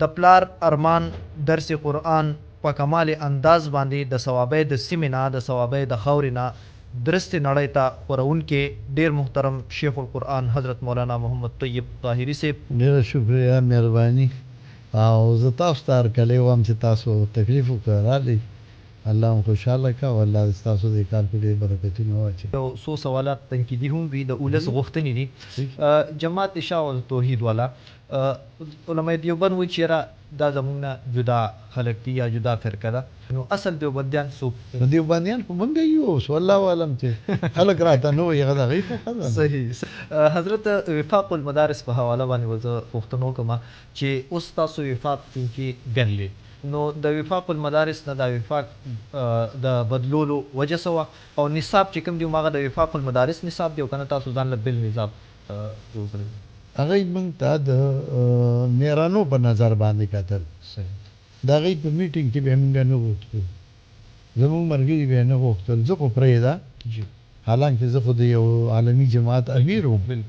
د پلار ارمان درس قرآن په کمال انداز باندې د ثوابۍ د سیمې نه د ثوابۍ د خاورې نه درستې نړۍ ته خپرونکي ډېر محترم شیخ القرآن حضرت مولانا محمد طیب طاهري صاحب. ډېره شکریه، مهرباني. او زه تاسو ته هرکلی وایم چې تاسو تکلیف وکړه راغلئ، الله هم خوشحاله کړه او الله ستاسو دې کار کې ډېر برکتونه واچوي. یو څو سوالات تنقیدي هم وي، د اولس غوښتنې دي. جماعت اشاعة توحید والا علماء دیوبند وایي چې یاره دا زموږ نه جدا خلک دي یا جدا فرقه ده، نو اصل دیوبندیان څوک دي؟ دیوبندیان خو موږ یو، اوس والله اعلم چې خلک راته نه وایي هغه د هغوی خوښه ده. صحیح. حضرت وفاق المدارس په حواله باندې زه پوښتنه وکړم چې اوس تاسو وفاق کې ګڼلې، نو د وفاق المدارس نه د وفاق د بدلولو وجه څه وه، او نصاب چې کوم دی هغه د وفاق المدارس نصاب دی او که نه تاسو ځان له بل نصاب جوړ کړی؟ هغوی موږ ته د میرانو په نظر باندې کتل. د هغوی په میټینګ کې به موږ نه غوښتل، زموږ ملګري به یې نه غوښتل. زه خو پرېږده، حالانکه زه خو د یو عالمي جماعت امیر وم،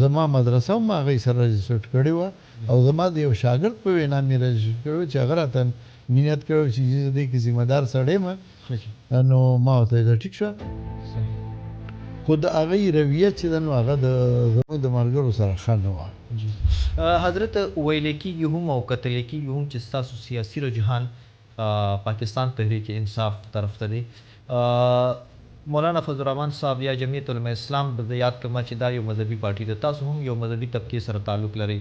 زما مدرسه هم هغوی سره رجسټر کړې وه او زما د یو شاګرد په وینا مې رجسټر کړی و چې هغه راته مینت کړی چې زه دې کې ذمه دار سړی یم. نو ما ورته ویل ټیک شوه، خو د هغوی رویه چې ده نو هغه زموږ د ملګرو سره ښه نه وه. حضرت ویلی کېږي هم او کتلی کېږي هم چې ستاسو سیاسي رجحان پاکستان تحریک انصاف طرف ته دی. مولانا فضل الرحمن صاحب یا جمعیت علماء اسلام د یاد کړم چې دا یو مذهبي پارټي ده، تاسو هم یو مذهبي طبقې سره تعلق لرئ،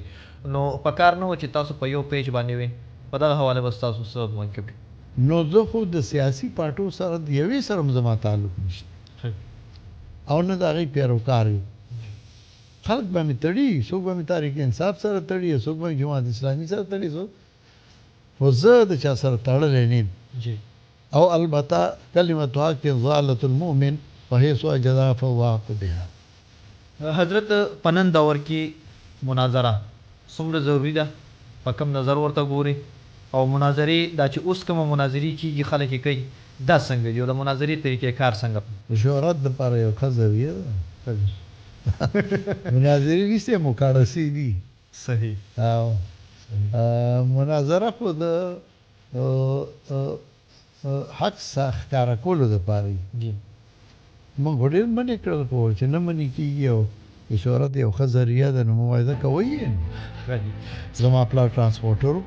نو پکار نه و چې تاسو په یو پیج باندې وئ، په دغه حواله به ستاسو څه موقف وي؟ نو زه خو د سیاسي پارټو سره د یوې سره هم زما تعلق نشته او نه د هغوی پیروکار یم. خلک به مې تړي، څوک به مې تحریک انصاف سره تړي، څوک به مې جماعت اسلامي سره تړي، خو زه د چا سره تړلی نه یم. او البته کلمة حق ضالة المؤمن فحيث وجدها فهو حق بها. حضرت په نن دور کې مناظره څومره ضروري ده، په کوم نظر ورته ګوري، او مناظرې دا چې اوس کومه مناظرې کېږي خلک یې کوي دا څنګه دي، او د مناظرې طریقې کار څنګه؟ د شهرت دپاره یو ښه زاویه ده. مناظرې نیستې مکاړسې دي. صحیح. او مناظره خو د حق ښکاره کولو دپاره وي. موږ خو ډېر منې کړل خو چې نه منې کېږي، او د شهرت یو ښه ذریعه ده نو مبارزه کوئ یې. زما پلار ټرانسپورټر و،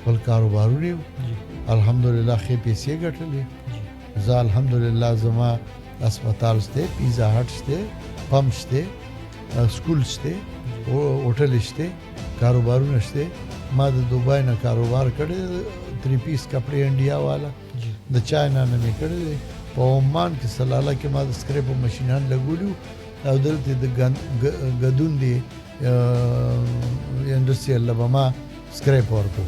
خپل کاروبارونه یې الحمدلله ښې پیسې ګټلې. زه الحمدلله زما اسپتال شته، پیزا هټ شته، پمپ شته، سکول شته، هوټل شته، کاروبارونه شته. ما د دوبای نه کاروبار کړی، 3 پیس کپړې انډیا والا، د چاینا نه مې کړی دی. په عمان کې سلاله کې ما د سکریپو مشینان لګولي او دلته د ګدون دی انډسټریل له به ما سکریپ ورکړو.